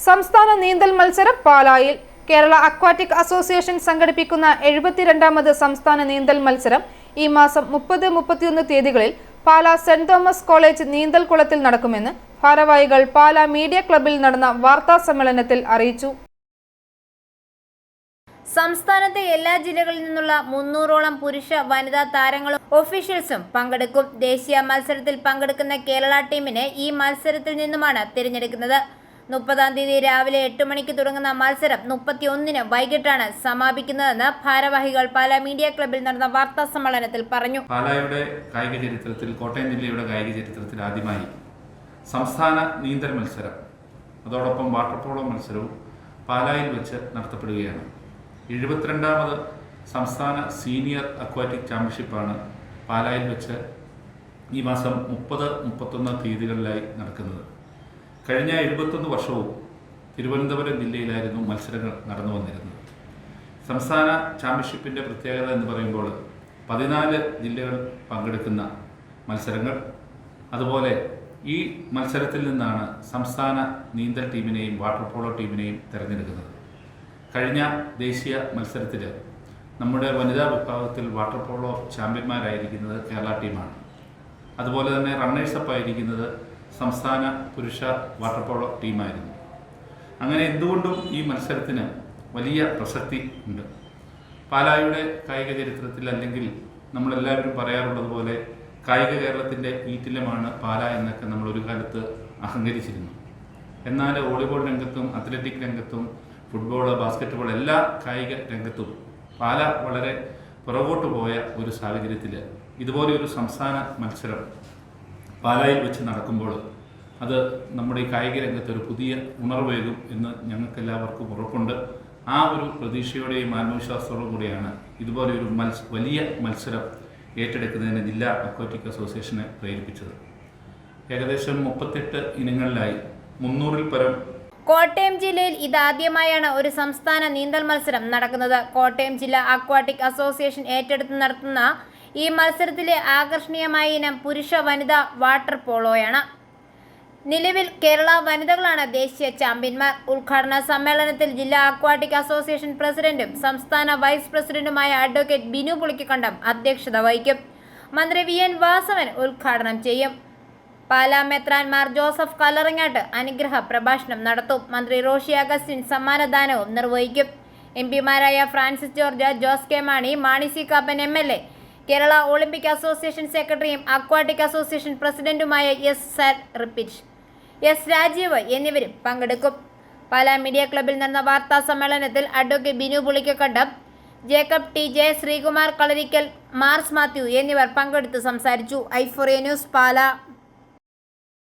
സംസ്ഥാന നീന്തൽ മത്സരം പാലായിൽ. കേരള അക്വാറ്റിക് അസോസിയേഷൻ സംഘടിപ്പിക്കുന്ന 72ാമത് സംസ്ഥാന നീന്തൽ മത്സരം ഈ മാസം 30, 31 തീയതികളിൽ പാലാ സെന്റ് തോമസ് കോളേജ് നീന്തൽ കുളത്തിൽ നടക്കുമെന്ന് ഭാരവാഹികൾ പാലാ മീഡിയ ക്ലബ്ബിൽ നടന്ന വാർത്താ സമ്മേളനത്തിൽ അറിയിച്ചു. സംസ്ഥാനത്തെ എല്ലാ ജില്ലകളിൽ നിന്നുള്ള 300ഓളം പുരുഷ വനിതാ താരങ്ങളും ഒഫീഷ്യൽസും പങ്കെടുക്കും. ദേശീയ മത്സരത്തിൽ പങ്കെടുക്കുന്ന കേരള ടീമിനെ ഈ മത്സരത്തിൽ നിന്നുമാണ് തിരഞ്ഞെടുക്കുന്നത്. 30-ാം തീയതി രാവിലെ 8 മണിക്ക് തുടങ്ങുന്ന മത്സരം 31-ന് വൈകിട്ടാണ് സമാപിക്കുന്നതെന്ന് ഭാരവാഹികൾ പാലാ മീഡിയ ക്ലബ്ബിൽ നടന്ന വാർത്താ സമ്മേളനത്തിൽ പറഞ്ഞു. പാലായുടെ കായിക ചരിത്രത്തിൽ, കോട്ടയം ജില്ലയുടെ കായിക ചരിത്രത്തിൽ ആദ്യമായി സംസ്ഥാന നീന്തൽ മത്സരം, അതോടൊപ്പം വാട്ടർ പോളോ മത്സരവും പാലായിൽ വെച്ച് നടത്തപ്പെടുകയാണ്. 72ാമത് സംസ്ഥാന സീനിയർ അക്വാറ്റിക് ചാമ്പ്യൻഷിപ്പാണ് പാലായിൽ വെച്ച് ഈ മാസം 30, 31 തീയതികളിലായി നടക്കുന്നത്. കഴിഞ്ഞ 71 വർഷവും തിരുവനന്തപുരം ജില്ലയിലായിരുന്നു മത്സരങ്ങൾ നടന്നു വന്നിരുന്നത്. സംസ്ഥാന ചാമ്പ്യൻഷിപ്പിൻ്റെ പ്രത്യേകത എന്ന് പറയുമ്പോൾ 14 ജില്ലകൾ പങ്കെടുക്കുന്ന മത്സരങ്ങൾ, അതുപോലെ ഈ മത്സരത്തിൽ നിന്നാണ് സംസ്ഥാന നീന്തൽ ടീമിനെയും വാട്ടർ പോളോ ടീമിനെയും തിരഞ്ഞെടുക്കുന്നത്. കഴിഞ്ഞ ദേശീയ മത്സരത്തിൽ നമ്മുടെ വനിതാ വിഭാഗത്തിൽ വാട്ടർ പോളോ ചാമ്പ്യന്മാരായിരിക്കുന്നത് കേരള ടീമാണ്. അതുപോലെ തന്നെ റണ്ണേഴ്സപ്പ് ആയിരിക്കുന്നത് സംസ്ഥാന പുരുഷ വാട്ടർ പോളോ ടീമായിരുന്നു. അങ്ങനെ എന്തുകൊണ്ടും ഈ മത്സരത്തിന് വലിയ പ്രസക്തി ഉണ്ട്. പാലായുടെ കായിക ചരിത്രത്തിൽ, അല്ലെങ്കിൽ നമ്മളെല്ലാവരും പറയാറുള്ളത് പോലെ, കായിക കേരളത്തിൻ്റെ ഈറ്റില്ലമാണ് പാല എന്നൊക്കെ നമ്മൾ ഒരു കാലത്ത് അഹങ്കരിച്ചിരുന്നു. എന്നാൽ വോളിബോൾ രംഗത്തും അത്ലറ്റിക് രംഗത്തും ഫുട്ബോൾ, ബാസ്കറ്റ്ബോൾ എല്ലാ കായിക രംഗത്തും പാല വളരെ പുറകോട്ട് പോയ ഒരു സാഹചര്യത്തിൽ ഇതുപോലെ ഒരു സംസ്ഥാന മത്സരം പാലായിൽ വെച്ച് നടക്കുമ്പോൾ അത് നമ്മുടെ ഈ കായിക രംഗത്ത് ഒരു പുതിയ ഉണർവേകും എന്ന് ഞങ്ങൾക്കെല്ലാവർക്കും ഉറപ്പുണ്ട്. ആ ഒരു പ്രതീക്ഷയോടെയും ആത്മവിശ്വാസത്തോടും കൂടിയാണ് ഇതുപോലെ ഒരു വലിയ മത്സരം ഏറ്റെടുക്കുന്നതിന് ജില്ലാ അക്വാറ്റിക് അസോസിയേഷനെ പ്രേരിപ്പിച്ചത്. ഏകദേശം 38 ഇനങ്ങളിലായി 300-ൽ പരം. കോട്ടയം ജില്ലയിൽ ഇതാദ്യമായാണ് ഒരു സംസ്ഥാന നീന്തൽ മത്സരം നടക്കുന്നത്. കോട്ടയം ജില്ലാ അക്വാറ്റിക് അസോസിയേഷൻ ഏറ്റെടുത്ത് നടത്തുന്ന ഈ മത്സരത്തിലെ ആകർഷണീയമായ ഇനം പുരുഷ വനിതാ വാട്ടർ പോളോയാണ്. നിലവിൽ കേരള വനിതകളാണ് ദേശീയ ചാമ്പ്യന്മാർ. ഉദ്ഘാടന സമ്മേളനത്തിൽ ജില്ലാ അക്വാറ്റിക് അസോസിയേഷൻ പ്രസിഡന്റും സംസ്ഥാന വൈസ് പ്രസിഡന്റുമായ അഡ്വക്കേറ്റ് ബിനു പുളിക്കക്കണ്ടം അധ്യക്ഷത വഹിക്കും. മന്ത്രി VN വാസവൻ ഉദ്ഘാടനം ചെയ്യും. പാലാ മെത്രാൻ ജോസഫ് കല്ലറങ്ങാട്ട് അനുഗ്രഹ പ്രഭാഷണം നടത്തും. മന്ത്രി റോഷി അഗസ്റ്റിൻ സമ്മാനദാനവും നിർവഹിക്കും. MP-മാരായ Francis George, Jose K Mani, Mani C Kappan MLA, Kerala Olympic association സെക്രട്ടറിയും അക്വാറ്റിക് അസോസിയേഷൻ പ്രസിഡന്റുമായ എസ് രാജീവ് എന്നിവരും പങ്കെടുക്കും. പാലാ മീഡിയ ക്ലബ്ബിൽ നടന്ന വാർത്താ സമ്മേളനത്തിൽ അഡ്വക്കേറ്റ് ബിനു പുളിക്കക്കണ്ടം, ജേക്കബ് TJ, ശ്രീകുമാർ കളരിക്കൽ, മാർസ് മാത്യു എന്നിവർ പങ്കെടുത്ത് സംസാരിച്ചു. i4A news, Pala.